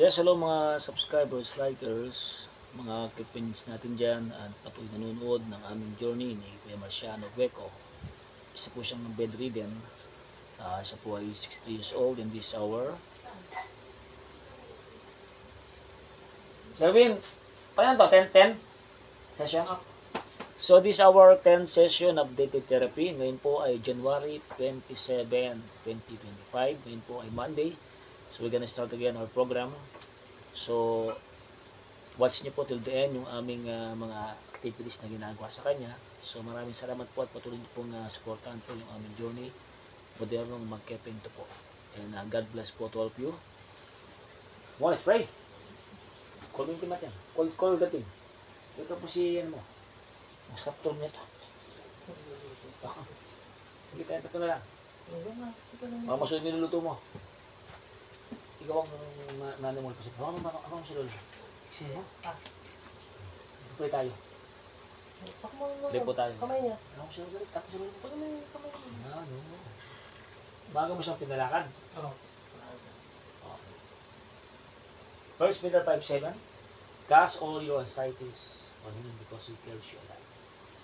Yes, hello mga subscribers, likers, mga kapins natin dyan at patuloy nanonood ng aming journey ni Kuya Marciano Gueco. Isa po siyang bedridden. Siya po ay 63 years old in this hour. Sir Win, paano to? 10-10? Session up. So this our 10 session updated therapy. Ngayon po ay January 27, 2025. Ngayon po ay Monday. So we're gonna start again our program. So watch niyo po till the end yung aming mga activities na ginagawa sa kanya. So maraming salamat po at patuloy niyo pong supportahan po yung aming journey. Modernong magkeping to po. And God bless po to all of you. Well, let's pray. Call yung team natin. Call the team. Ito po si ano mo. Stop tour niya ito. Sige tayo, ito na lang. Baka masunod niluluto mo. Ikaw ang nanay mo. Ako ang si Lolo. Sino mo? Ito po tayo. Ito po tayo. Kamay niya. Ako si Lolo. Ako si Lolo. Kamay niya. Ano? Bago mo siyang pinalakan. Oo. First Peter 5:7. Cast all your anxieties on Him because He cares you alive.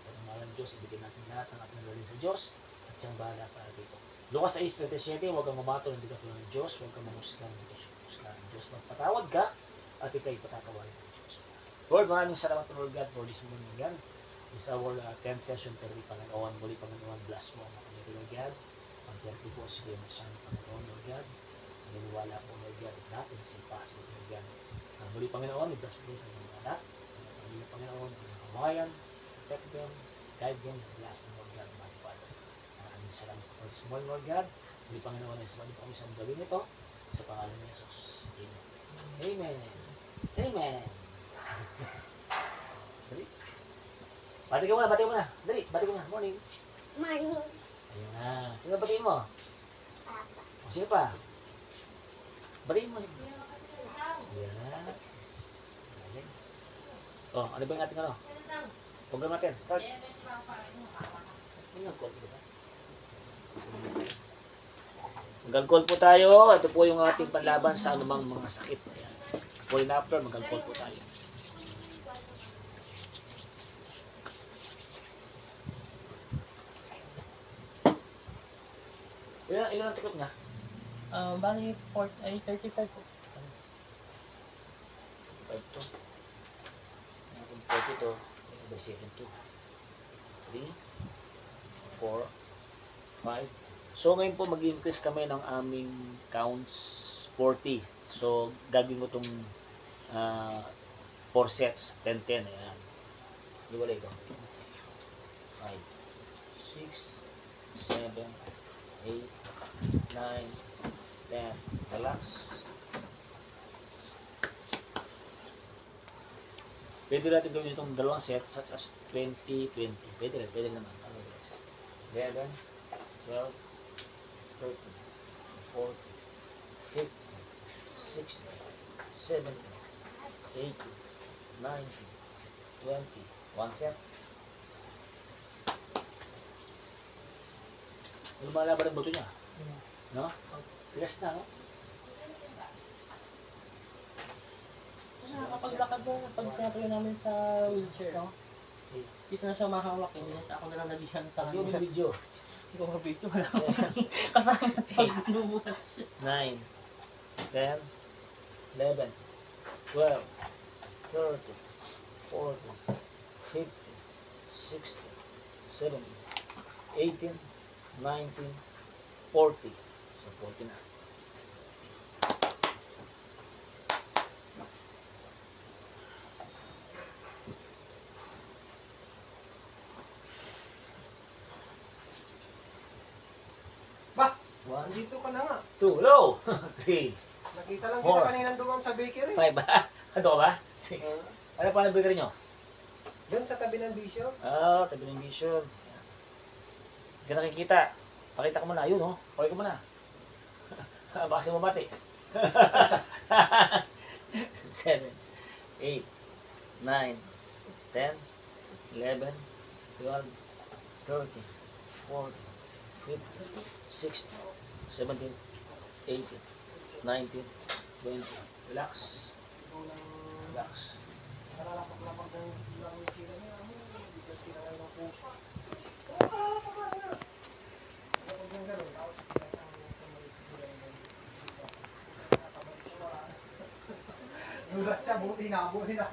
Pagmamahalan Diyos, ibigay natin lahat ng ating nalilin sa Diyos at siyang bahala para dito. Lucas 6:37, huwag kang mamatol, hindi ka tulad ng Diyos, huwag kang mamusgan, hindi ka mamusgan ng Diyos. Magpatawad ka at ikay patatawarin ng Diyos. Lord, maraming salamat Lord God for this morning again. This is our 10th session therapy, Panginoon. Muli Panginoon, bless mo ang mga Lord God. Ang therapy po sige mo sa Panginoon Lord God. Naniniwala po Lord God at natin si Pastor Lord God. Muli Panginoon, i-bless mo ang mga anak. Muli Panginoon, ang mga kamayan, protect them, guide them, and bless them Lord God, my Father. Maraming salamat for this morning Lord God. Muli Panginoon, ay sabali po kami sa gawin ito sa pangalan ni Jesus. Amen. Amen. Amen. Dali. Bati ka muna, bati ka muna. Dali, bati ka muna. Morning. Morning, Ayun na. Sino batiin mo? Papa. O, sino pa? Batiin mo. Ayan na. Galing. O, ano ba yung ating ano? Program natin. Start. Mag-alcohol po tayo. Ito po yung ating panlaban sa anumang mga sakit. Ayan. Before and after, mag-alcohol po tayo. Ilan ang tikot nga? Bali, 35 po. 5 to. 40 to. 7 to. 3, 4, 5. So ngayon po mag-increase kami ng aming counts 40. So gagawin ko itong 4 sets. 10-10. Ayan. Iwalay ko. 5, 6, 7, 8, 9, 10. Relax. Pwede natin gawin itong dalawang set such as 20-20. Pwede naman. 11, 12, 13, 14, 15, 16, 17, 18, 19, 20. One set. Lumalaban ang buto niya. No? Tigas na, no? Nakakapaglakad na pag pinatuloy namin sa wheelchair. No? Dito na siya mahawak. Hindi na siya ako na lang nagihan sa Yung kanya. video. Hindi ko mabidyo. Wala ko kasama pag binubuhat siya. 9, 10, 11, 12, 13, 14, 15, 16, 17, 18, 19, 40. So 40 na. Bah, 1, nandito ka na nga. 2, low. 3, Nakita lang Four. kita kanina dumaan sa bakery. 5 ba? Ano ka ba? 6. Ano pa ang bakery nyo? Doon sa tabi ng bisyo. Tabi ng vision. Hindi ka nakikita. Pakita ka muna. Ayun, oh. Pakita ka muna. Baka si mabati. 7, 8, 9, 10, 11, 12, 13, 14, 15, 16, 17, 18, 19, 20. Relax. Ikaw lang, Relax. nalalapak-lapak ng lang yung sila niya. Hindi ka kinalay ng puso. Gulat siya, buti hinabol niya.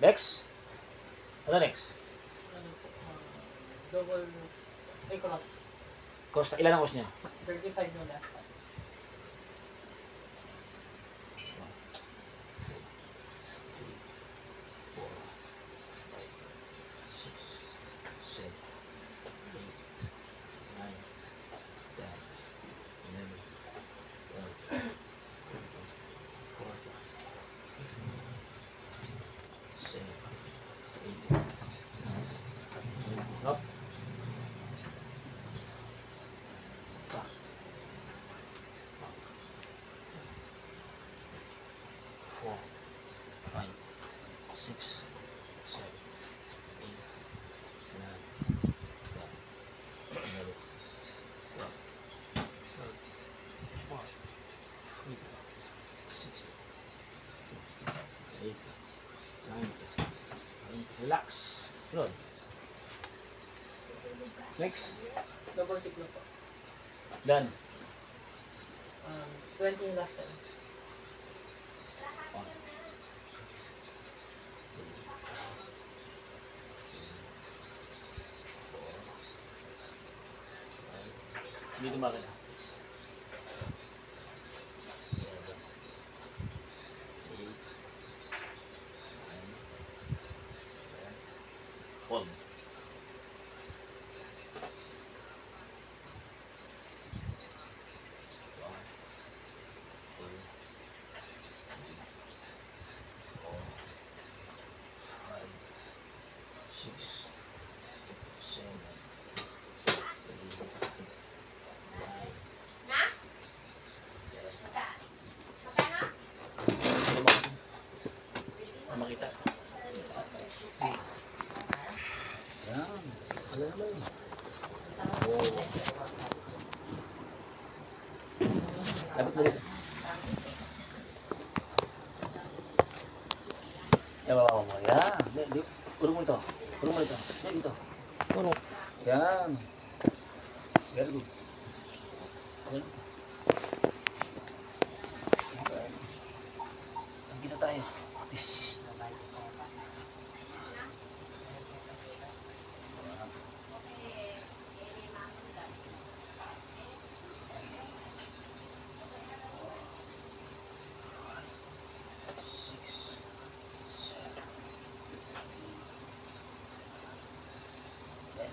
Next. Ano next? Ano po, double, ay cross. Costa, ilan ang cost niya? 35 no last time. Nope. Four, 5, 6, 7, 8, 9, 10, 11, 12, 13, 16, 18, 19, 20. Relax. Good. Next. Double tick na po. Done. 20 yung last time. Dito makina. 7, 8, 9, 10, 11, 12. Six, seven, 8, 9, 10. Makita. Yan. Kala naman. Oh. Dapat mo dito. Yan, bawa mo. Yan. Kurong mo ito. Kurong mo ito. Yan, dito. Kurong. Yan. Very good. Yan. Okay. Kita tayo. This.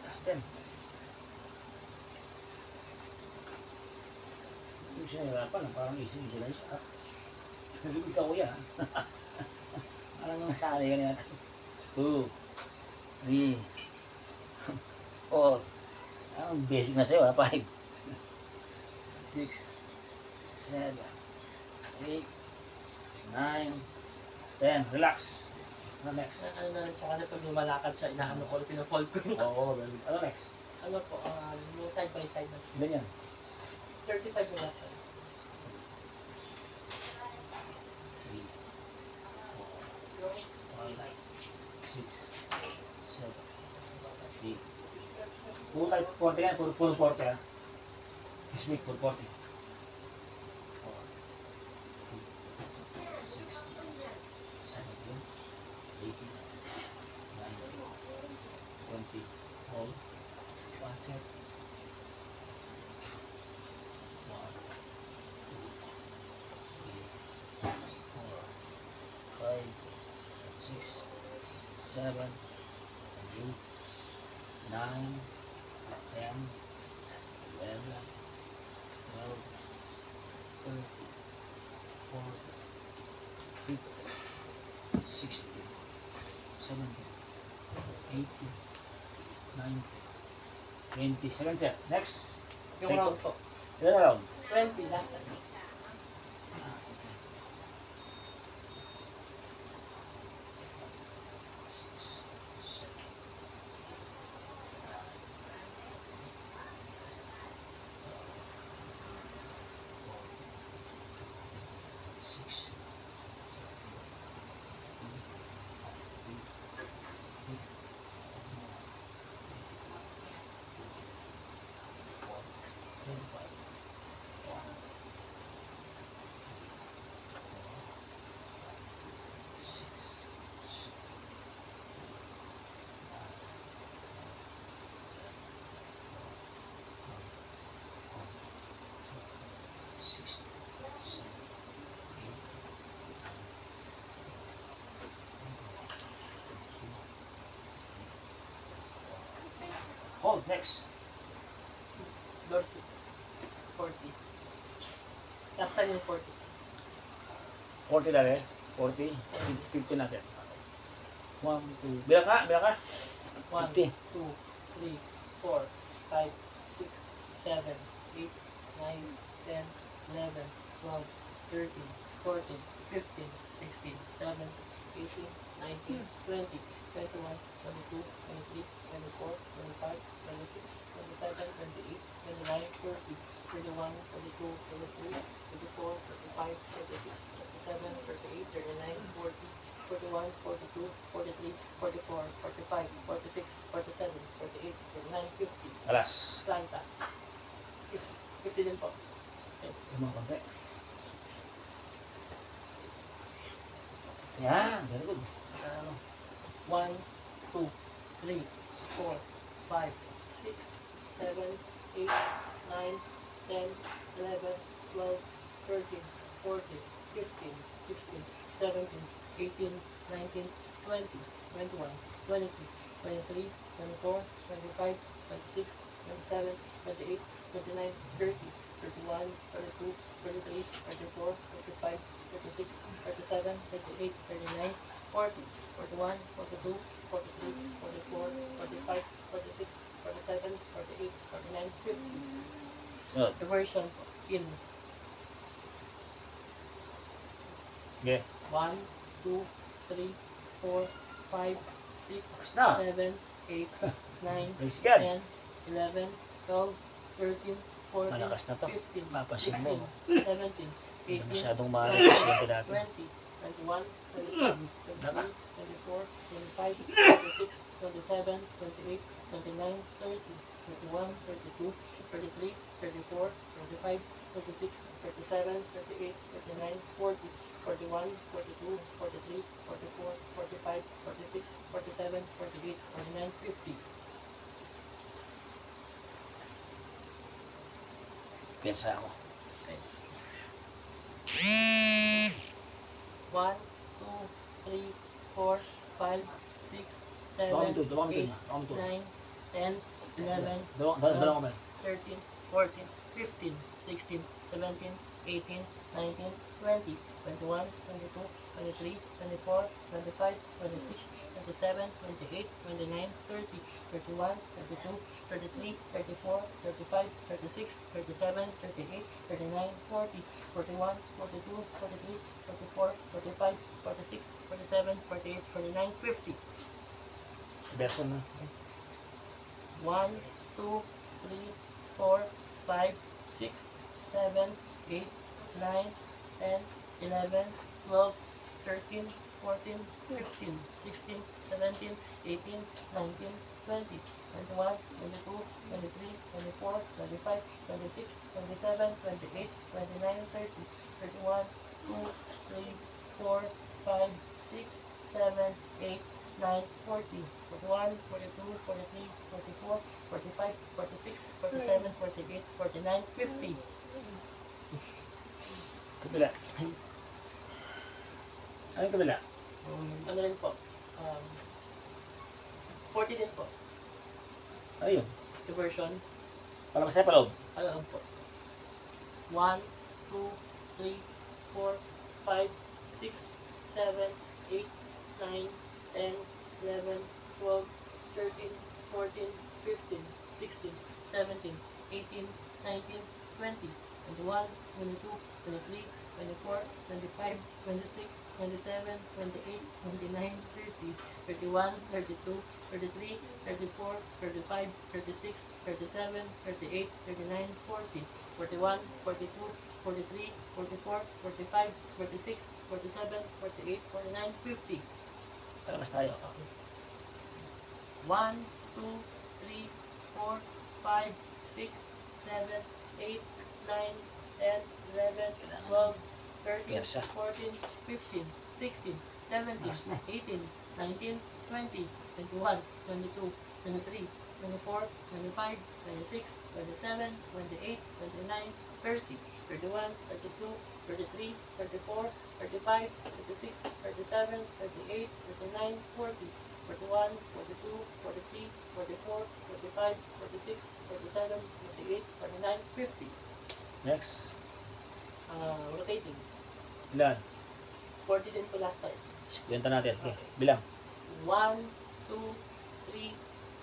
Last 10. Yung siya nirapan, parang easy lang siya. Nalibig ako yan. Parang nasali ka niya. 2, 3, 4. Ang basic na sa'yo, 5, 6, 7, 8, 9, 10. Relax. Ano next? Ano na rin po kasi pag lumalakad siya, inaano ko, pinafold ko. Oo, ano next? Ano po, yung side by side na. Ganyan. 35 yung last time. 3, 4, 5, 6, 7, 8. Puro tayo 40 yan, puro 40 ha. This week, puro 40. 4, 6, 17, 18, 19, 20. Hold. One set. 1, 2, 3, 4, 5, 6, 7, 8, 9, 10, 11, 12, 13, 14, 15, 16, 17, 18, 19, 20. Second set. Next. Yung round po. Ilan na round? 20 last time. Hold. Next. Dorsey. 40. Last time yung 40. 40 na rin. 40. 50 natin. 1, 2. Bila ka. 1, 2, 3, 4, 5, 6, 7, 8, 9, 10, 11, 12, 13, 14, 15, 16, 17, 18, 19, 20, 21, 22, 23, 24, 25, 26, 27, 28, 29, 30, 31, 32, 33, 34, 35, 36, 37, 38, 39, 40, 41, 42, 43, 44, 45, 46, 47, 48, 49, 50. Alas. Planta. 50 din po. Yung mga konti. Yan. Very good. 1, 2, 3, 4, 5, 6, 7, 8, 9, 10, 11, 12, 13, 14, 15, 16, 17, 18, 19, 20, 21, 22, 23, 24, 25, 26, 27, 28, 29, 30, 31, 32, 33, 34, 35, 36, 37, 38, 39, 40, 41, 42, 43, 44, 45, 46, 47, 48, 49, 50. Good. Reversion po. In Okay. 1, 2, 3, 4, 5, 6, na. 7, 8, 9, Praise God. 10, 11, 12, 13, 14, Malakas na to. 15, Papansin mo. 16, 17, Hindi 18, masyadong mahal yung presidente natin. 20, 21, 22, 23, 24, 25, 26, 27, 28, 29, 30, 31, 32, 33, 34, 35, 36, 37, 38, 39, 40, 41, 42, 43, 44, 45, 46, 47, 48, 49, 50. Piensa ako. 1, 2, 3, 4, 5, 6, 7, Dalawang ito. 8, 9, 10, 11, Dalawang kamay. 13, 14, 15, 16, 17, 18, 19, 20, 21, 22, 23, 24, 25, 26, 27, 28, 29, 30, 31, 32, 33, 34, 35, 36, 37, 38, 39, 40, 41, 42, 43, 44, 45, 46, 47, 48, 49, 50. Verso na. 1, 2, 3, 4, 5, 6, 7, 8, 9, 10, 11, 12, 13, 14, 15, 16, 17, 18, 19, 20, 21, 22, 23, 24, 25, 26, 27, 28, 29, 30, 31, 2, 3, 4, 5, 6, 7, 8, 9, 40, 41, 42, 43, 44, 45, 46, 47, 48, 49, 50. Kabila. Ano yung kabila? Ano rin po? 40 din po. Ayun. Diversion. Palabas tayo paloob. Alam po. 1, 2, 3, 4, 5, 6, 7, 8, 9, 10, 11, 12, 13, 14, 15, 16, 17, 18, 19, 20, 21, 22, 23, 24, 25, 26, 27, 28, 29, 30, 31, 32, 33, 34, 35, 36, 37, 38, 39, 40, 41, 42, 43, 44, 45, 46, 47, 48, 49, 50. Palabas tayo. Okay. 1, 2, 3, 4, 5, 6, 7, 8, 9, 10, 11, 12, 13, Piyersa. 14, 15, 16, 17, Mas na. 18, 19, 20, 21, 22, 23, 24, 25, 26, 27, 28, 29, 30, 31, 32, 33, 34, 35, 36, 37, 38, 39, 40, 41, 42, 43, 44, 45, 46, 47, 48, 49, 50. Next. Rotating. Ilan? 40 din po last time. Kwenta natin. Okay. Bilang. 1, 2, 3,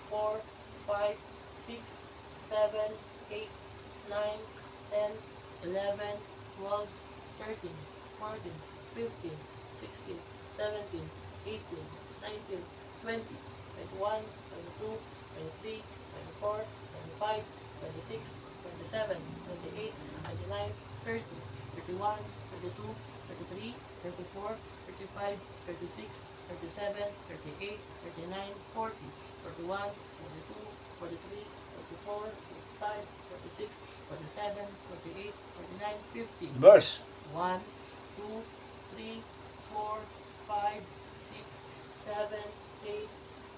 4, 5, 6, 7, 8, 9, 10, 11, 12, 13, 14, 15, 16, 17, 18, 19, 20, 21, 22, 23, 24, 25, 26, 27, 28, 29, 30, 31, 32, 33, 34, 35, 36, 37, 38, 39, 40, 41, 42, 43, 44, 45, 46, 47, 48, 49, 50. Reverse. 1, 2, 3, 4, 5, 6, 7, 8,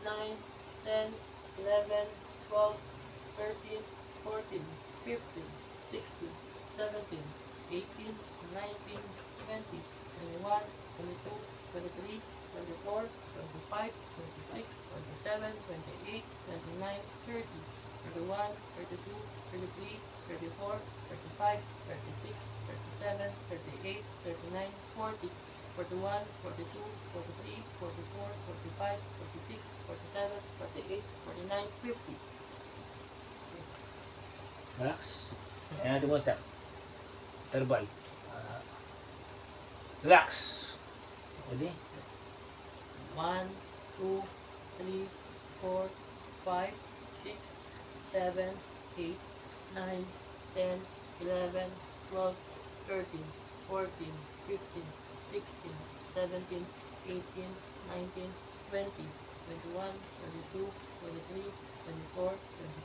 9, 10, 11, 12, 13, 14, 15, 16, 17, 18, 19, 20, 21, 22, 23, 24, 25, 26, 27, 28, 29, 30, 31, 32, 33, 34, 35, 36, 37, 38, 39, 40, 41, 42, 43, 44, 45, 46, 47, 48, 49, 50. Relax. Ayan natin muna. Verbal. Relax. Ready? 1, 2, 3, 4, 5, 6, 7, 8, 9, 10, 11, 12, 13, 14, 15, 16, 17, 18, 19, 20, 21, 22, 23, 24,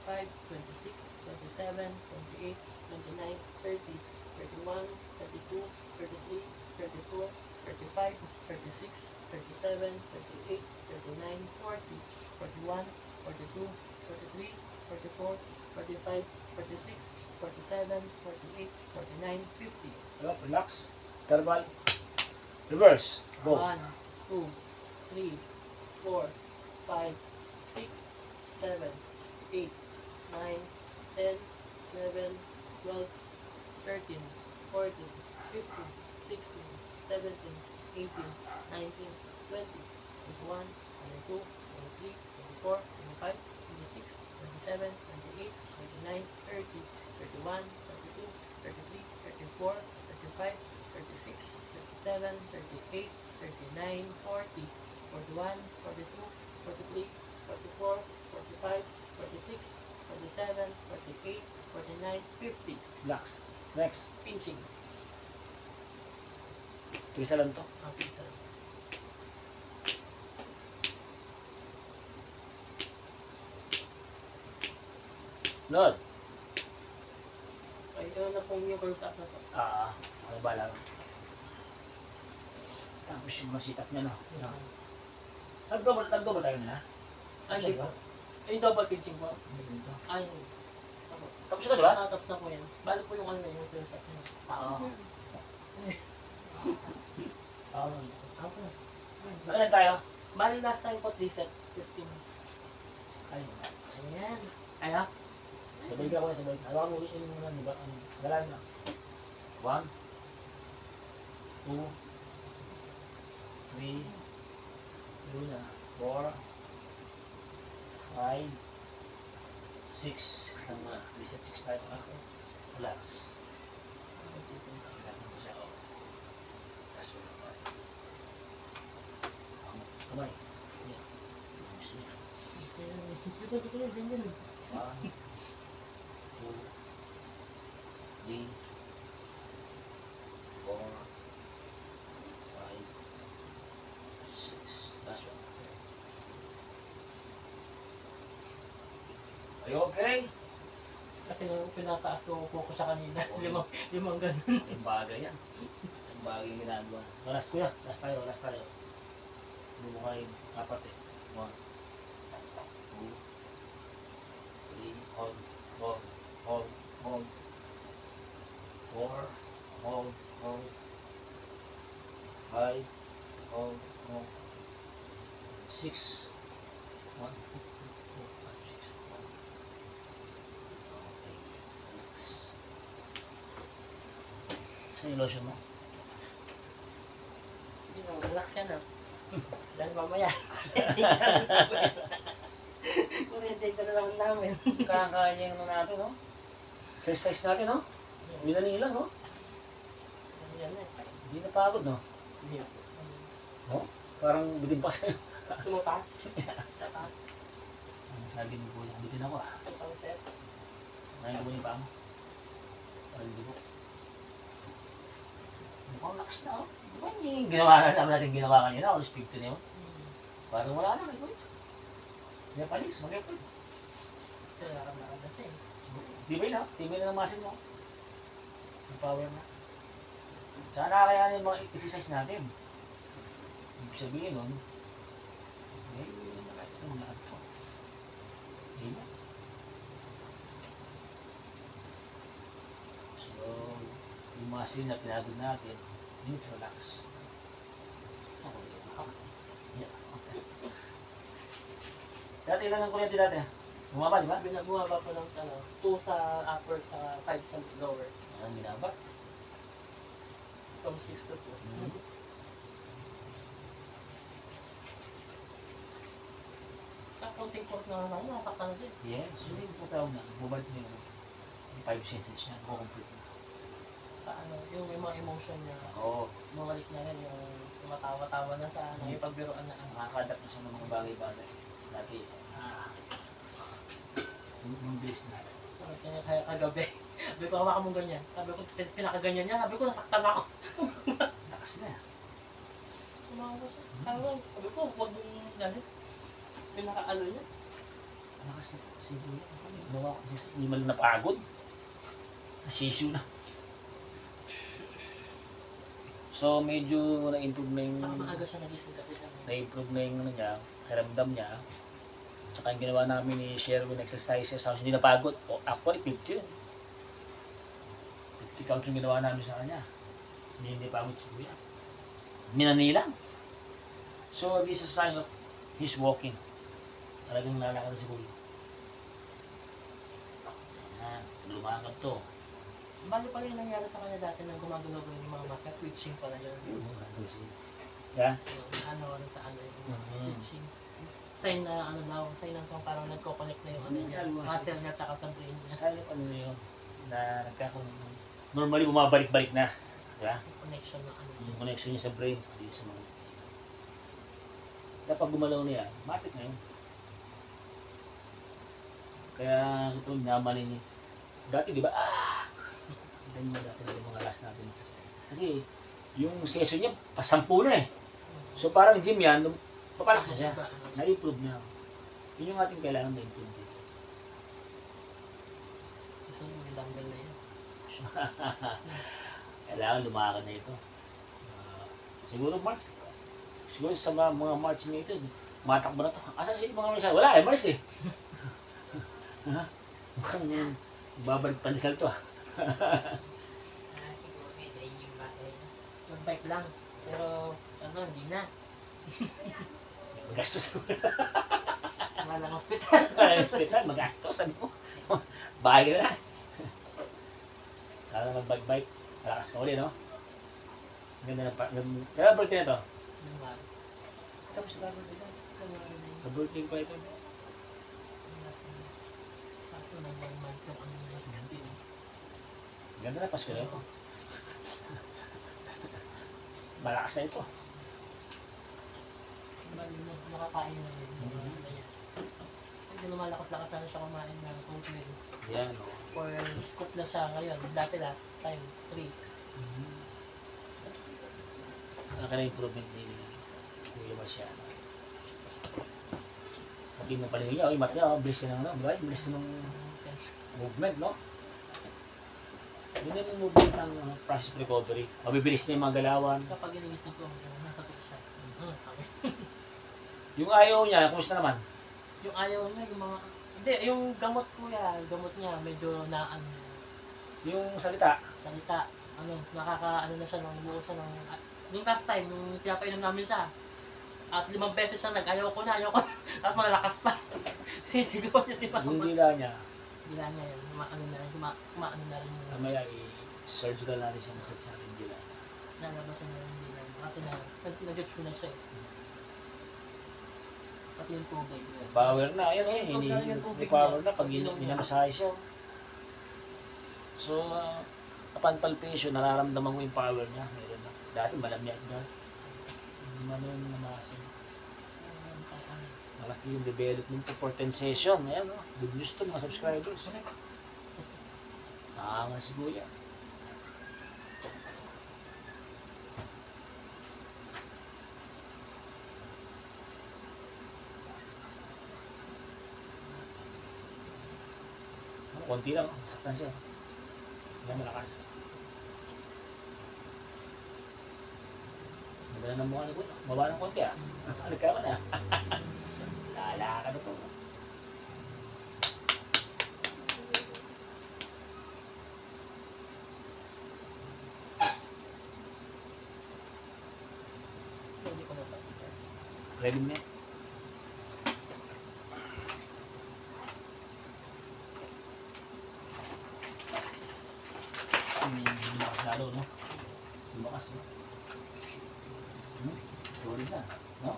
25, 26, 27, 28, 29, 30, 31, 32, 33, 34, 35, 36, 37, 38, 39, 40, 41, 42, 43, 44, 45, 46, 47, 48, 49, 50. Relax. Verbal. Reverse. Go. 1, 2, 3, 4, 5, 6, 7, 8, 9, 10, 11, 12, 13, 14, 15, 16, 17, 18, 19, 20, 21, 22, 23, 24, 25, 26, 27, 28, 29, 30, 31, 32, 33, 34, 35, 36, 37, 38, 39, 40, 41, 42, 43, 44, 45, 46, 47, 48, 49, 50. Relax. Next. Pinching. Isa lang to. Okay, sir. Lord. Okay, ito na pong yung close up na to. Ano ba lang? Tapos yung mga sit-up niya, no? Nag-double tayo na. Ay, hindi po. Yung double pinching po. Ay, tapos. Tapos na, di ba? Tapos na po yan. Bali po yung ano na yung close up niya. Ako na. Ano lang tayo? Bali last time po 3 set. 15. Ayun. Ayan. Kaya? Sabay ka ko, sabay. Hawakan mo ulit muna, di ba? Galaan na. 1, 2, 3, 2 na. 4, 5, 6. 6 lang muna. Reset 6 tayo. Relax. Relax mo siya. Oh. Relax mo lang tayo. Kamay. Yan. Gusto niya. Gusto niya, ganyan. 1, 2, 3, 4, 5, 6. Last one. Are you okay? Kasi nung pinataas ko upo ko siya kanina, Okay. limang ganun. Yung bagay yan. Yung bagay yung ginagawa. Last kuya. Last tayo. Last tayo. Hindi mo kayo apat eh. 1, 2, 3, hold, hold, hold, hold. 4, hold, hold. 5, hold, hold. 6, 1, 2, 3, 4, 5, 6, 1. Okay. Relax. Saan yung lotion mo? Hindi na, relax ka na. Dahil mamaya. Kuryente ka na naman namin. Kaya yung ano natin, no? Exercise natin, no? Minani lang, no? Yan na. Hindi napagod, no? Hindi. Parang bitin pa sa'yo. Sumuta? Saka. Sabi mo po, bitin ako, ah. Sumutang set. Ngayon mo yung paa mo. Parang hindi ko. Mukhang lakas na, oh. Di ba yung ginawa natin ginawa kanina? All speak to na yun. Parang wala na, ikaw. Hindi na palis, mag-effort. Kaya na siya eh. Tibay na, tibay na ng muscle mo. Yung power na. Sana kaya yung mga exercise natin. Ibig sabihin nun, itong lahat to. Hindi na. So, yung muscle na pinagod natin, you need to relax. Ako, yeah. Okay. Dati ilan ang kuryente dati? Bumaba, di ba? Bumaba po ng 2 sa upper sa 5 sa lower. Ang binaba. From 6 to 2. Kakunting port na naman, nasaktan na din. Yes, yun yung tawag na. Mobile na yung 5 senses niya. Complete na. Paano, yung may mga emotion niya, Oo. bumalik na rin yung tumatawa-tawa na sa ano, yung pagbiroan na ano. Nakaka-adapt na siya ng mga bagay-bagay. Dati, yung bilis na. Sabi ko niya kaya kagabi. Sabi ko, hawakan mo ganyan. Sabi ko, pinakaganyan niya. Sabi ko, nasaktan ako. Lakas na. Tumawa ko siya. Sabi ko, huwag mong galit. Pinakaano niya. Lakas na. Sige, gawa ko. Hindi man napagod. Nasisyo na. So, medyo na-improve na yung... Saka maaga siya nagising kasi siya. Na-improve na yung ano niya, karamdam niya. Tsaka yung ginawa namin ni Sherwin exercises, halos hindi napagod. O, actually, 50 yun. 50 counts yung ginawa namin sa kanya. Hindi pagod si Kuya. Minani lang. So, this is a sign of he's walking. Talagang lalakad na si Kuya. Ayan, lumakad to. Bali pala yung nangyari sa kanya dati nang gumagalaw yung mga muscle, twitching pala yun. Yeah? Yung ano, ano sa ano, yung Mhm. twitching. Sign na ano daw, sign ng song parang nagko-connect na yung ano niya, muscle niya tsaka sa brain niya. Sign of ano yun, na nagkakaroon ng... Normally, bumabalik-balik na. Diba? Yung connection na ano. Yung connection niya sa brain, hindi sa mga... Kapag gumalaw niya, matik na yun. Kaya ito, minamali niya. Dati, di ba? Ganyan mo dati yung mga last natin. Kasi, yung session niya, pasampu na eh. So parang gym yan, papalakas na siya. Na-improve niya. Yun yung ating kailangan na-improve dito. Gusto niyo yung dumbbell na yun. Kailangan lumakad na ito. Siguro March. Siguro sa mga March na ito, matakbo na ito. Asan siya yung mga March? Wala eh, March eh. Mukhang babalik pandesal to ah. Siguro may dahin yung bagay. Mag-bike lang. Pero, ano, hindi na. Magastos. Wala ng hospital. Hospital, magastos. Sabi mo. Bahay na. Kala mag-bike. Malakas ka uli, no? Ganda na pa. Kaya birthday na to. tapos sa birthday ka. January 9. Sa birthday ko ito. Kaso nang 1 month yung ano na 16. Ganda na, Pasko na ito. Malakas na ito. Nakakain na rin. Hindi lumalakas-lakas na rin siya kumain ng oatmeal. Yan, o. Or scoop na siya ngayon. Dati last time, 3. Ano ka na improvement ni Kuya Marciano? Pati mo palingin niya, imat niya, bilis na ng ano, diba? Bilis na ng movement, no? Yun na yung movement ng process recovery. Mabibilis na yung mga galawan. Kapag inigising ko, nasa pit siya. Yung ayaw niya, kumusta naman? Yung ayaw niya, yung mga... Hindi, yung gamot ko yan, gamot niya, medyo na ano, Yung salita. salita. Ano, nakaka, ano na siya, nung buo siya ng... Yung last time, nung pinapainom namin siya, at 5 beses siya ayaw ko na. Tapos malalakas pa. Sisigaw niya si mama. Yung dila niya, Dila niya yun, ano na rin, kumaano na rin yung... mamaya i-surgical natin siya masat sa akin dila. Nalabas siya na yung dila. Kasi nag-judge ko na siya eh. Pati yung tubig. Power na, ayun eh, hindi power na pag minamasahe siya. So, upon palpation, nararamdaman mo yung power niya. Meron na. Dati malamyak na. Hindi man yung namasin. Malaki yung development for 10 session. Ayan, no? Good news to mga subscribers. Nakakangan si Kuya. Konti lang, saktan siya. Yan, malakas. Maganda ng mukha ni Kuya. Baba ng konti ah. Nagkaroon na. Lala ka na to. Hindi ko na pa. Ready mo na. Lumakas lalo, no? Lumakas, no? Sorry na, no?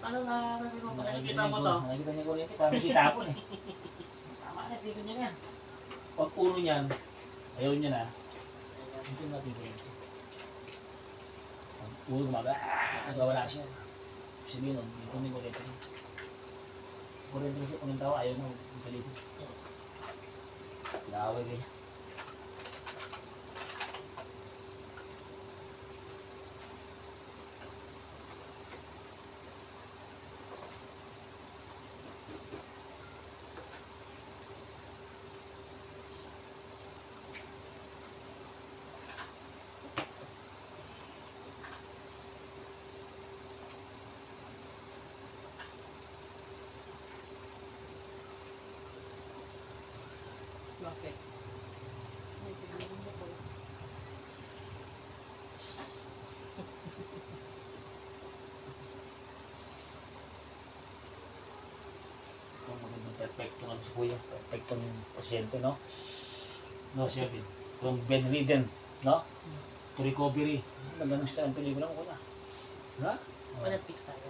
Anong nakikita mo to? Nakikita niya kuryente, parang si tapon eh. Tama na, dito niya yan. Pag ulo niyan, ayaw niya na. Dito natin kuryente. Pag ulo gumaga, nagawala siya. Sabihin nun, dito niya kuryente niya. Kuryente kasi kung yung tao, ayaw na magsalito. Naaway ganyan. Bakit? Kung magandang perfecto nga si Kuya, perfectong pasyente, no? No, siya din. Kung bedridden, no? To recovery. Magandang style ang pelikula mo, Kuya. Ha? Wala fix tayo.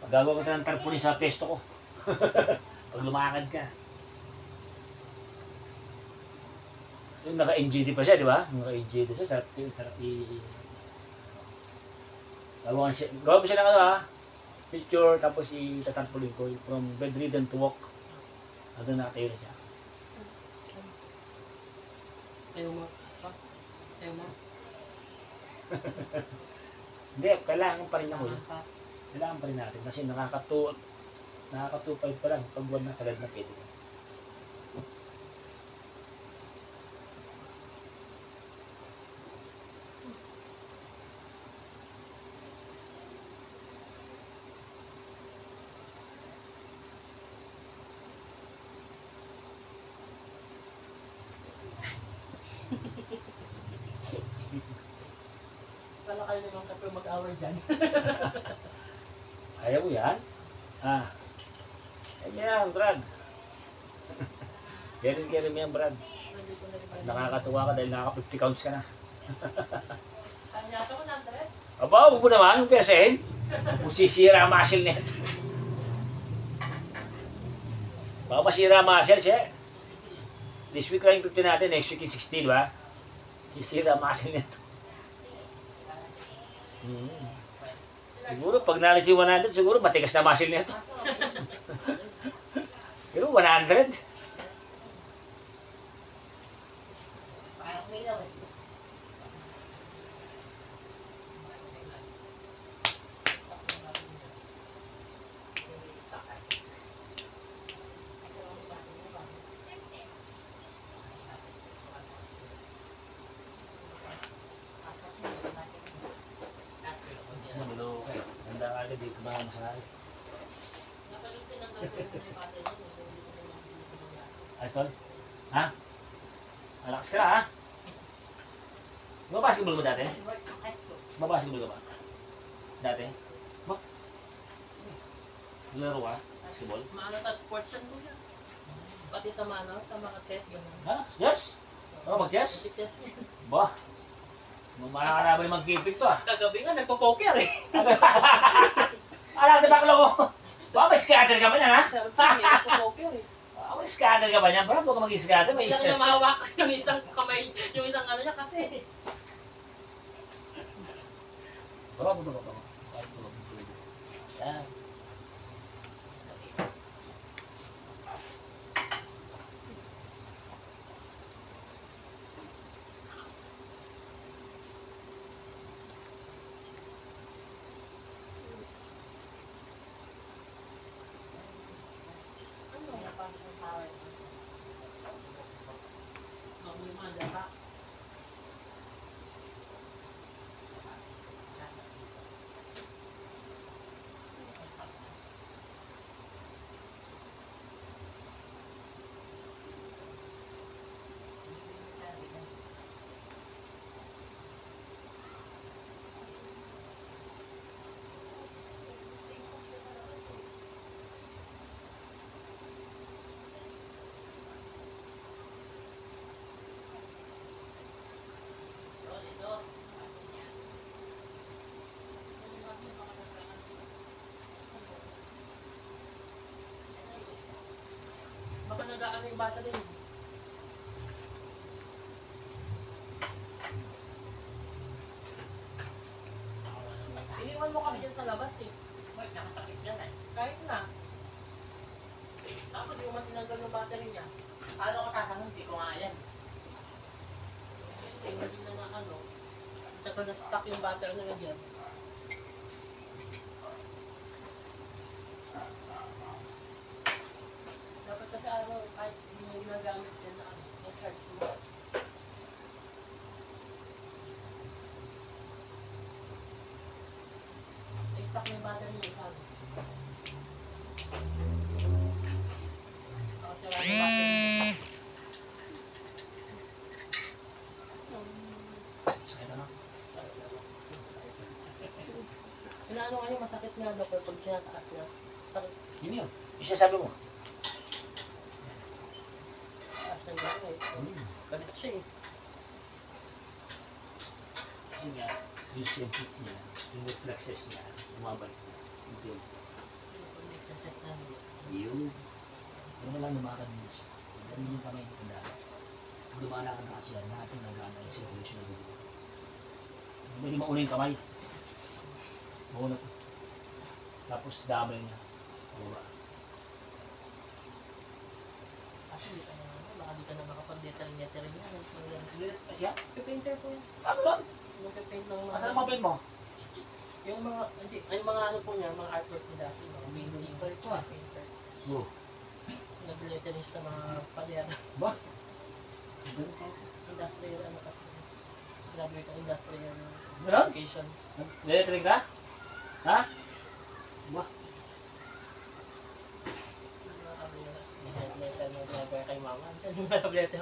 Magagawa ka ng tarpaulin sa pesto ko. Pag lumakad ka. Yung naka-NGD pa siya, di ba? Naka-NGD siya, sarap gawa mo siya ng ano ha? Picture, tapos itatarpaulin ko from bedridden to walk. Hanggang nakatayo na siya. Ayaw mo. Ayaw mo. Hindi, kailangan pa rin ako yun. Kailangan pa rin natin kasi nakakatupay pa lang pag buwan na sagad na pwede. Kala kayo naman kape mag-away dyan. Ayaw mo yan? Ah. Ayan, drag. Carry mo yan, Brad. Hindi ko na rin. Nakakatuwa ka dahil nakaka 50 counts ka na. Kanya ko 100. Aba, huwag mo naman, yung persen. Kung sisira ang muscle niya. Baka masira ang muscle siya. This week lang yung 50 natin, next week yung 60, di ba? Sisira ang muscle niya. Siguro, pag nalis yung 100, siguro matigas na muscle niya. Pero 100. Handa ka agad dito ba masahe? Ayos tol? Ha? Malakas ka ha? Babasketball mo dati? Babasketball ka ba? Dati? Ba? Laro ka? Basketball? Maano ta sports yan ko yan. Pati sa mga chess gano'n. Ha? Chess? Ano mag-chess? Chess yan. Ba? Mamala ka na ba yung mag-gipig to ah? Kagabi nga, nagpo-poker eh. Alam, di ba ko? Baka may scatter ka ba niyan ha? Sabi niya, nagpo-poker eh. Baka may scatter ka ba niyan? Parang huwag ka mag-scatter, may Hindi stress na ka. mahawak yung isang kamay, yung isang ano niya kasi. Baba mo. Yan. Baka nag-aano yung bata din. Iniwan mo kami dyan sa labas eh. Wait, nakatakit yan eh. Kahit na. Tapos yung matinanggal yung battery niya. Paano ko tatanong? Hindi ko nga yan. Kasi hindi na nga ano. Tsaka na-stuck yung battery na dyan. Dapat kasi ano, kahit hindi mo ginagamit yan na ano, na-charge mo. I-stuck na yung battery niya sa ano. Tapos yung battery. Sakit ano? Inaano nga yung masakit nga daw pag tinataas na. Sakit. Yun yun. Yung sinasabi mo. Taas ng gano'n eh. Galit siya eh. Kasi nga, yung senses niya, yung reflexes niya, umabalik niya. Hindi yun. Yun. Yung walang lumakad mo siya. Ganun yung kamay ng tanda. Kung lumala ka na kasi yan, natin nagana yung circulation ng dugo. Hindi mauna yung kamay. Mauna to. Tapos damay niya. Baba. Kasi hindi ka na ano, baka di ka na makapag-detail-detail niya. Kasi yan? Painter po yun. Ano lang? Nag-paint ng mga... Asan ang mga pen mo? Yung mga, hindi, ay mga ano po niya, mga artwork niya dati, mga window paper po, painter. Oo. Nag-lettering sa mga pader. Ba? Industrial, ano kasi. Graduate ng industrial Meron? education. Electric ka? Ha? Ba? Letter na driver kay mama. Ano yung letter?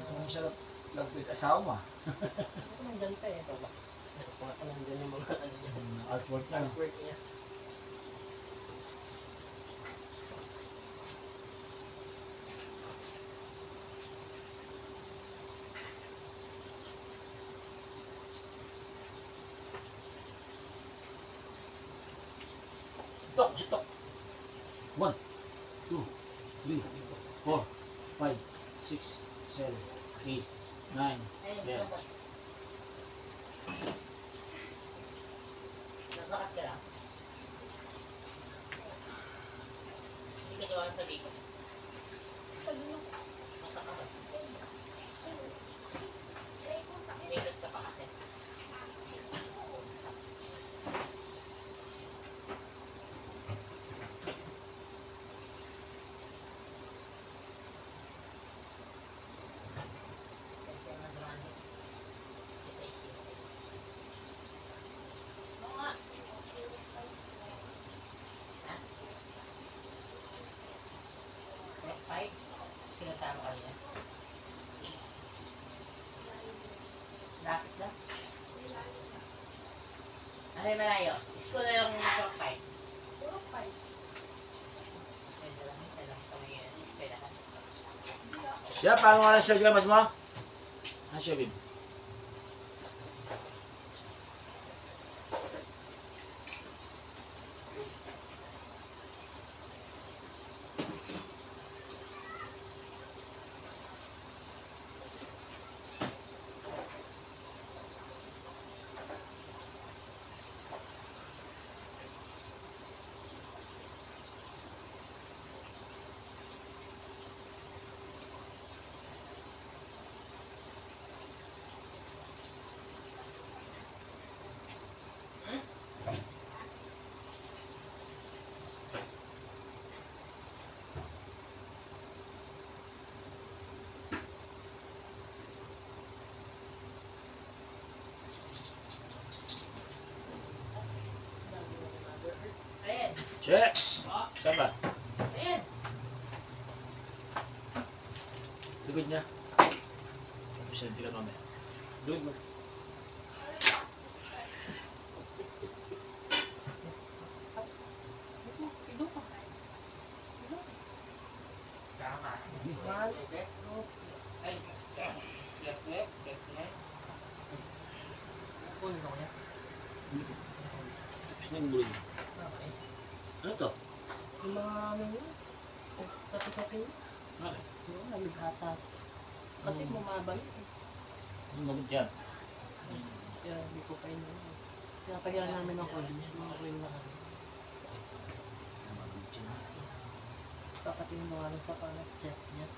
Ang sarap lang ito asawa mo ah. Ano nandyan pa eh. Ano nandyan yung mga ano niya. Artwork lang. Artwork niya. 4, 5, 6, 7, 8, 9, Ayun, Yeah. so, naglakad ka lang. Hindi ka gawa sa likod. Masa ka ba? Likod ka pa kasi. Oo nga. Ha? Five? Sinasama ka nila? Lapit lang? Ano yung malayo? School na yung top 5. Pwede lang kami yun. Pwede ka. Siya, paano nga lang siya gramas mo? Ano siya, babe? Ayan. Siya! Saan ba? Ayan. Likod niya. Siya, hindi ka mamaya. Likod mo. Tama. One, two, ay, left, left. Kunin ko yan. Tapos na yung buloy niya. Okay. Ano to? Yung mga ano yun, kapi-kapi yun, Bakit? yung nalighata. Kasi bumaba yun. Ano magot yan? Kaya hindi ko pa yun. Pinapahiran namin ng kulit. Yung kulit na kami. Ano magot yan? Papatingin mo nga lang sa chest niya.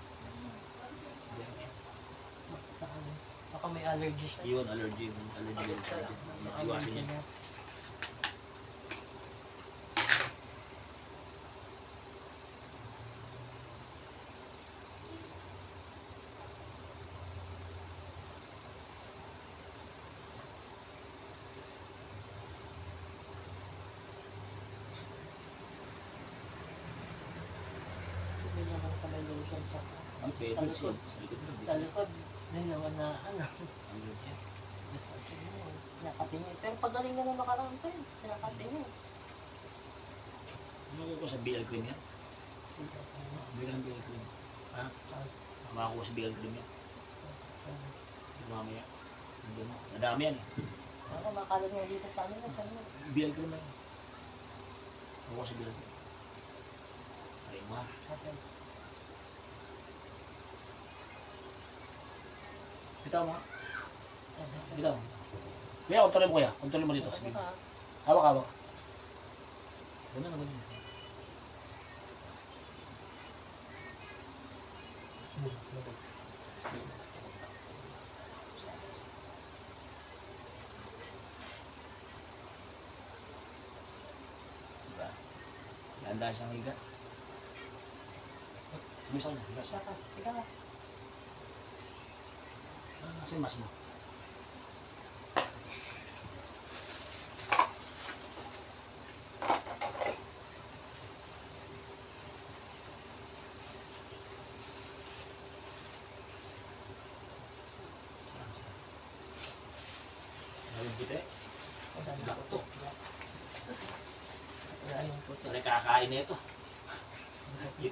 Sa ano. Baka may allergy siya. Iwan, allergy. Allergy yan siya. Iwasin niya. niya. Hindi naman sa may lotion siya. Ang favorite siya. Sa likod mo. Sa likod, may naman na ano. Allergy yan. Massage mo. Nakatingin. Pero pagaling na naman nakaraan pa yun. Nakatingin. Ano ko sa BL cream yan? Bigyan ng BL cream. Ha? Makakuha sa BL cream yan. Mamaya. Hindi mo. Nadami yan eh. Ano, makalat nga dito sa amin. BL cream na yan. Makakuha sa BL cream. Ay mo ha. Okay. Bitaw mo ha. Bitaw mo. Kuya, kontrolin mo kuya. Kontrolin mo dito. Sige. Hawak, hawak. Ganun, ganun. Diba? Ganda siyang higa. Tumisaw na. Higa siya. Ika ka. Kasi mas mo. Ayun puti. Nakto. Ayun po. Ano kakain na ito?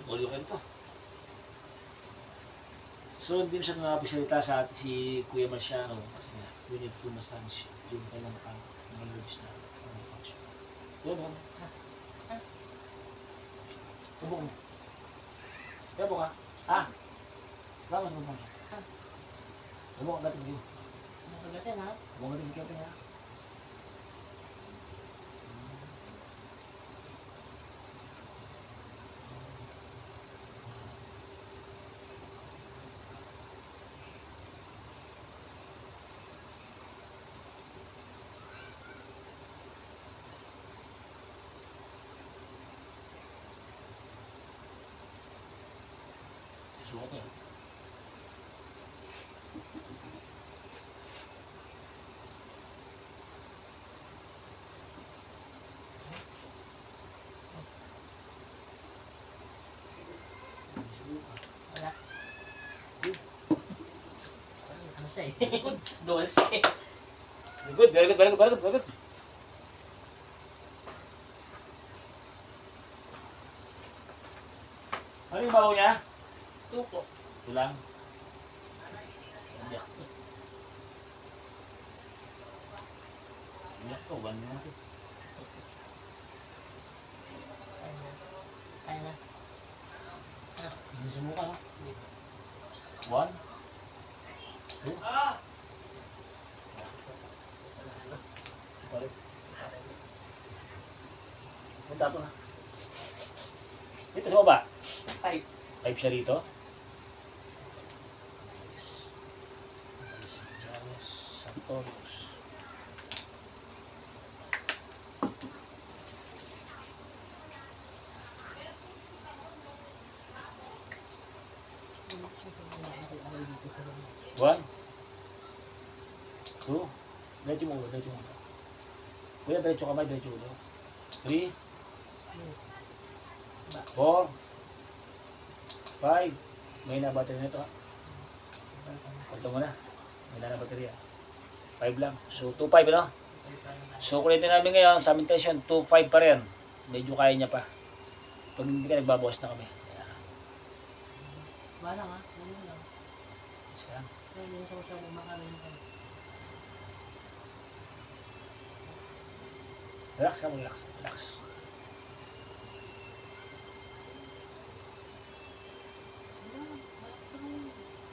All-you-can to. So, hindi na siya nakapisalita sa atin si Kuya Marciano kasi nga, we need to massage yung kailang mga nerves na function. Yun, yun. Subok mo. Kaya mo ka. Ah! Laman mo ba? Huwag mo kagatin kayo. Nakagatin ha? Huwag mo kagatin si Kevin ha. Susuot eh. Wala. Ano siya eh? Dual siya eh. Very good, very good, very good, very good, very good. Ano yung babaw niya? Tupo. Ito lang. Iyak to. Iyak to, one mo natin. Kaya na. Hindi sumuka no? One. Two. Balik. Punta po na. Dito sa baba. 5. 5 siya rito. Santos. One. Two. Diretso mo ulo, diretso mo ulo. Kuya, diretso kamay, diretso ulo. 3. 4. 5. May na battery nito ha. Punta mo na. May na baterya. 5 lang. So, 2.5 ano? So, kulitin namin ngayon sa aming tension, 2.5 pa rin. Medyo kaya niya pa. Pag hindi ka nagbabawas na kami. Wala nga. Wala lang. Isa. Kaya hindi ko siya makakalin ka. Relax ka mo, relax. Relax.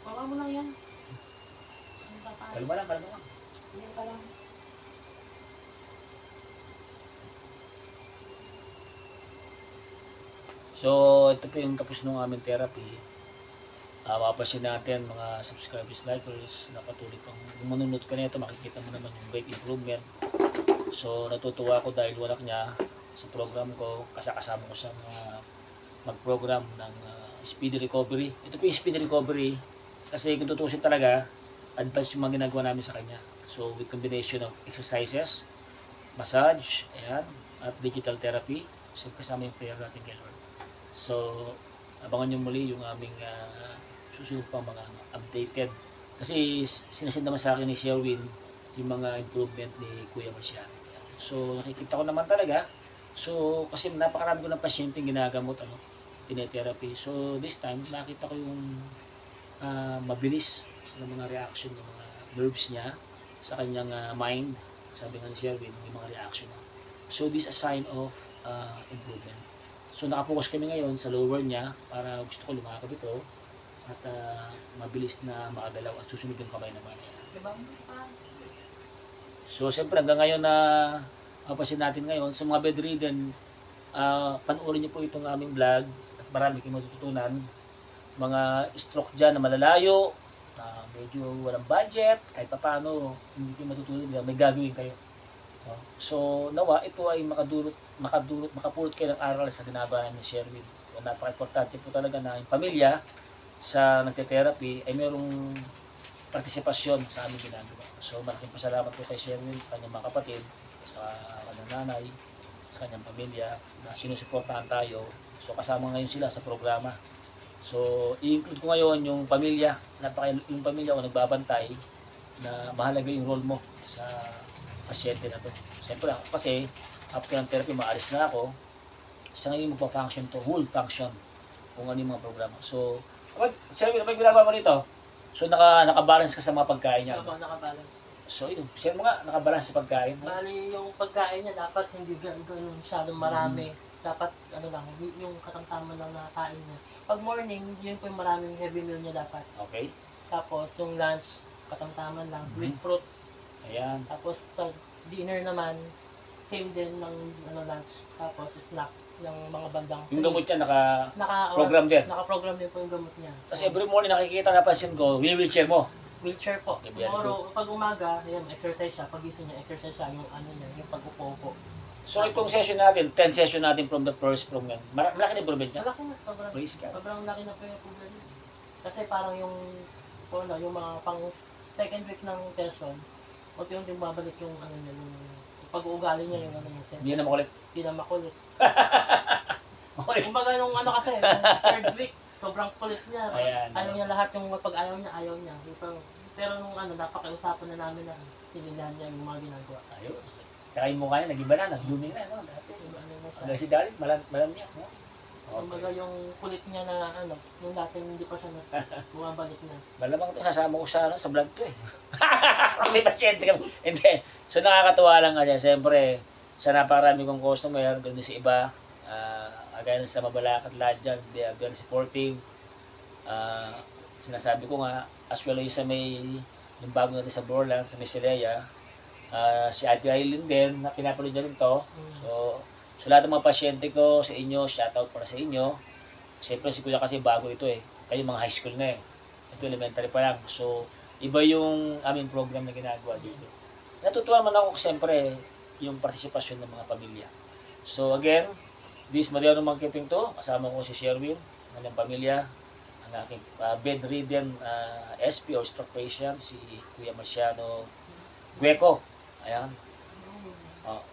Baka mo lang yan. Kalma lang, kalma lang. Yan ka lang. So, ito po yung tapos ng aming therapy. Mapapansin natin mga subscribers, likers, na patuloy pang manunod ka nito, makikita mo naman yung great improvement. So, natutuwa ako dahil wala niya sa program ko, kasama ko sa mga mag-program ng speedy recovery. Ito po yung speedy recovery kasi kung tutusin talaga, advance yung mga ginagawa namin sa kanya. So, with combination of exercises, massage, ayan, at digital therapy, so kasama yung prayer natin kay Lord. So, abangan nyo muli yung aming susunod pang mga updated. Kasi sinasend naman sa akin ni Sherwin yung mga improvement ni Kuya Marciano. So, nakikita ko naman talaga. So, kasi napakarami ko ng pasyente ginagamot, tinetherapy. So, this time, nakita ko yung mabilis ng mga reaction ng mga nerves niya sa kanyang mind. Sabi nga ni Sherwin, yung mga reaction niya. So, this is a sign of improvement. So, nakapokus kami ngayon sa lower niya para gusto ko lumakad ito at mabilis na makagalaw at susunod yung kamay naman. Diba mo pa? So, siyempre hanggang ngayon na mapasin natin ngayon sa mga bedridden, panoorin niyo po itong aming vlog at marami kayong matututunan. Mga stroke dyan na malalayo, medyo walang budget, kahit pa paano, hindi kayo matutunan, may gagawin kayo. So, nawa, ito ay makapulot kayo ng aral sa ginagawa namin ni Sherwin. So, napaka-importante po talaga na yung pamilya sa nagte-therapy ay mayroong partisipasyon sa aming ginagawa. So, malaking pasalamat po kay Sherwin sa kanyang mga kapatid, sa kanyang nanay, sa kanyang pamilya na sinusuportahan tayo. So, kasama ngayon sila sa programa. So, i-include ko ngayon yung pamilya, yung pamilya o nagbabantay na mahalaga yung role mo sa pasyente na to. Siyempre ako kasi after ng therapy maalis na ako. Sa ngayon magpa-function to, full function kung ano yung mga programa. So, Sherwin, may ginagawa mo rito? So, naka-balance ka sa mga pagkain niya. Ako nakabalance. So, yun. Share mo nga, naka-balance sa pagkain. Bali yung pagkain niya dapat hindi ganun masyadong marami. dapat ano lang, yung katamtaman lang na kain niya. Pag morning, yun po yung maraming heavy meal niya dapat. Okay. Tapos yung lunch, katamtaman lang, with Mhm. fruits. Ayan. Tapos sa dinner naman, same din ng ano, lunch. Tapos snack ng mga bandang Yung 3. gamot niya naka-program din. Naka-program din po yung gamot niya. Kasi every morning nakikita, napansin ko, wheelchair mo. Wheelchair po. Okay, very Tomorrow, pag umaga, yun, exercise siya. Pagising niya, exercise siya. Yung ano niya, yung pag-upo-upo. So itong session natin, 10 session natin from the first from yan. Malaki na improvement niya. Malaki na, sobrang, Praise God. sobrang laki na po yung program niya. Kasi parang yung, po, ano, yung mga pang second week ng session, unti-unti babalik yung ano niya, yung pag-uugali niya, yung ano yung Hindi na makulit. Hindi na makulit. Makulit. Kumbaga nung ano kasi, nung third week, sobrang kulit niya. Ayan. Ayaw niya lahat yung pag ayaw niya, ayaw niya. Pero nung ano, napakiusapan na namin na sinindahan niya yung mga ginagawa. Ayun. Tsaka yung mukha niya, nag-iba na, nag-blooming na, no? Dati. Yung ano na siya. Hanggang si Dalit, malam niya, no? Kumbaga yung kulit niya na ano, nung dati hindi pa siya bumabalik na. Malamang ito, sasama ko sa, ano, sa vlog ko eh. May pasyente ka. Hindi. So nakakatuwa lang kasi, siyempre, sa naparami kong customer, ganoon din sa iba, agaya sa Mabalacat lahat dyan, they are very supportive. Sinasabi ko nga, as well as sa may, yung bago natin sa Borland, sa may Silea, si Ate Aileen din, na pinapanood niya rin to. So lahat ng mga pasyente ko sa inyo, shoutout para sa inyo. Siyempre si Kuya kasi bago ito eh. Kayo mga high school na eh. Ito elementary pa lang. So iba yung aming program na ginagawa dito. Natutuwa man ako siyempre yung partisipasyon ng mga pamilya. So again, this Mariano Marketing to. Kasama ko si Sherwin, ng kanyang pamilya. Ang aking bedridden SP or stroke patient, si Kuya Marciano Gueco. Ayan.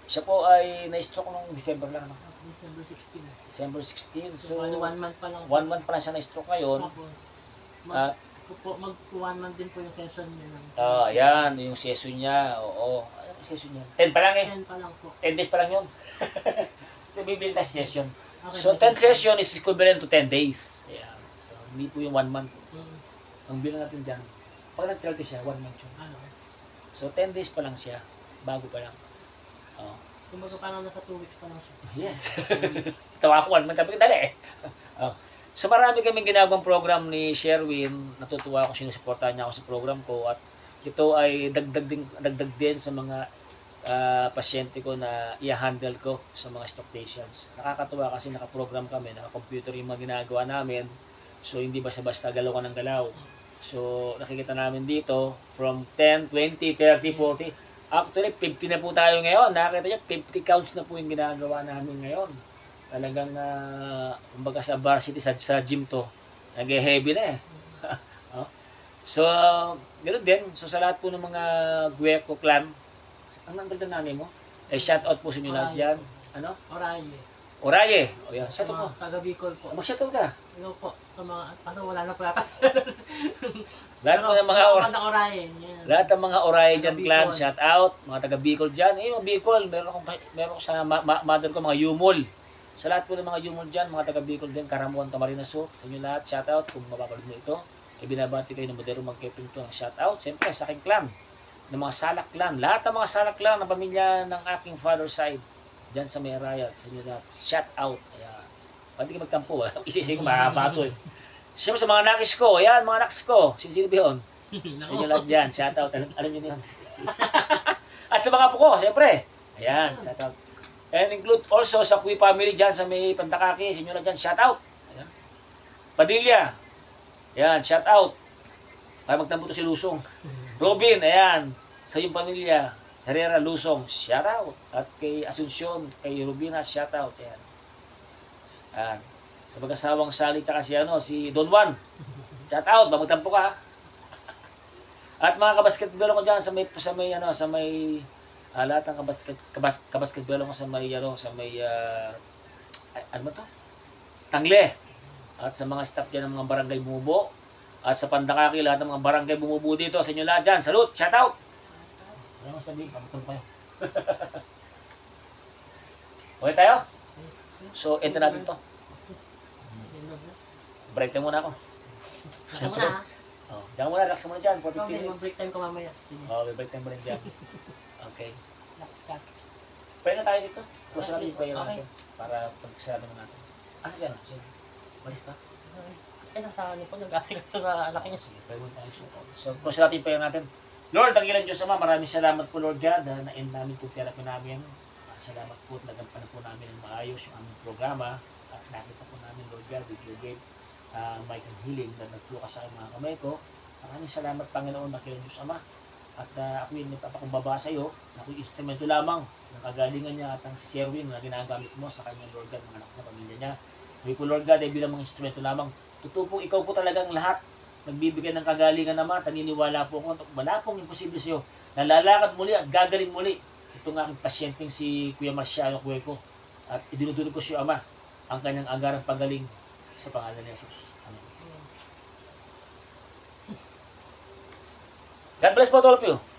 Siya po ay na-stroke noong December lang. No? December 16. December 16. So, So, 1 month pa lang. 1 month pa lang siya na-stroke ngayon. Tapos, At, mag 1 month din po yung session niya. ayan, yung session niya. Oo. Ano yung session niya? 10 pa lang eh. 10 pa lang po. 10 days pa lang yun. So, bibili na session. Okay, So, 10 session is equivalent to 10 days. Ayan. So, hindi po yung 1 month. Ang bilang natin dyan, pag nag-30 siya, 1 month yun. Ano? So, 10 days pa lang siya. Bago pa lang. Oh. Kumbaga parang nasa 2 weeks pa lang siya. Yes. Tawa ko, 1 month sabi ko, dali eh. Oh. So marami kaming ginagawang program ni Sherwin. Natutuwa ako, sinusuportahan niya ako sa program ko. At ito ay dagdag din sa mga pasyente ko na i-handle ko sa mga stroke patients. Nakakatuwa kasi nakaprogram kami, naka-computer yung mga ginagawa namin. So hindi basta-basta galaw ka ng galaw. So nakikita namin dito from 10, 20, 30, 40. Actually, 50 na po tayo ngayon. Nakita niyo, 50 counts na po yung ginagawa namin ngayon. Talagang, kumbaga sa varsity, sa gym to, nag-heavy na eh. So, ganoon din. So, sa lahat po ng mga Gueco clan, ang nanggal na nanay mo? Eh, shout out po sa inyo lahat dyan. Ano? Oraye. Oraye. O yan, Sa shout out mga mo. taga Bicol po. Mag-shout out ka. Ano po? Sa mga, ano, wala na po yata. Lahat po ng mga Oraye. Yan. lahat ng mga Oraye Taga dyan clan, Bicol. shout out. Mga taga Bicol dyan. Eh, mga Bicol, meron ko sa mother ko, mga Yumol. Sa lahat po ng mga Yumol dyan, mga taga Bicol din, Karamuan, Camarines Sur, sa inyo lahat, shout out. Kung mapapanood mo ito, ibinabati kayo ng Modero Magkeping to, shout out. Siyempre, sa aking clan, ng mga Salak clan. Lahat ng mga Salak clan ng pamilya ng aking father side, dyan sa Meraya, sa inyo lahat, shout out. Kaya, pati ka magtampo, isisig ko, mahaba to eh. Siyempre sa mga nakis ko, ayan, mga nakis ko, sino ba yun? Sa inyo lahat dyan, shout out. Alam nyo yun. At sa mga apo ko, siyempre, ayan, shout out. And include also sa Kui family dyan sa may Pandakaki, sa inyo lahat dyan, shout out. Ayan. Padilla, ayan, shout out. Para magtampo to si Lusong. Robin, ayan, sa iyong pamilya, Herrera, Lusong, shout out. At kay Asuncion, kay Rubina, shout out. Ayan. Ayan. Sa mag-asawang Sally, tsaka si Don Juan, shout out, magtampo ka. At mga kabasketball ko dyan sa may lahat ng kabasketball ko sa may ano ba to? Tangle. At sa mga staff dyan ng mga barangay bumubo. At sa Pandakaki, lahat ng mga barangay bumubo dito. Sa inyo lahat dyan. Salute! Shout out! Ano mo sabihin? Pagkakul pa yun. Okay tayo? So, end na natin to. Break time muna ako. Gusto mo na. Diyan muna, relax muna dyan. 40 Ikaw din, minutes. mag-break time ko mamaya. Sige. Break time muna dyan. Okay. Relax ka. Pwede na tayo dito. Close natin yung prayer Okay. natin. Para pagsarado mo natin. Asa siya na? Siya. Malis ka? Nasa ano po, nag-asikaso sa anak niya. Sige, pwede mo tayo siya. So, close natin yung prayer natin. Lord, ang ilang Diyos Ama, maraming salamat po Lord God na-end namin po therapy namin. Salamat po, nagampanan po namin ng maayos yung aming programa. At nakita po namin Lord God, with your great might and healing na nag-flow ka sa aking mga kamay ko. Maraming salamat Panginoon na kay Diyos Ama. At ako yung nagpapakumbaba sa iyo, na ako'y instrumento lamang ng kagalingan niya at ang si Sherwin na ginagamit mo sa kanyang Lord God, mga anak na pamilya niya. Sabi ko Lord God, ay bilang mga instrumento lamang. Totoo po, ikaw po talagang lahat nagbibigay ng kagalingan naman. Taniniwala po ako, wala pong imposible sa iyo. Nalalakad muli at gagaling muli. Itong aking pasyenteng si Kuya Marciano Cueco. At idinudulog ko siya Ama ang kanyang agarang pagaling sa pangalan ni Jesus. Amen. God bless po to all of you.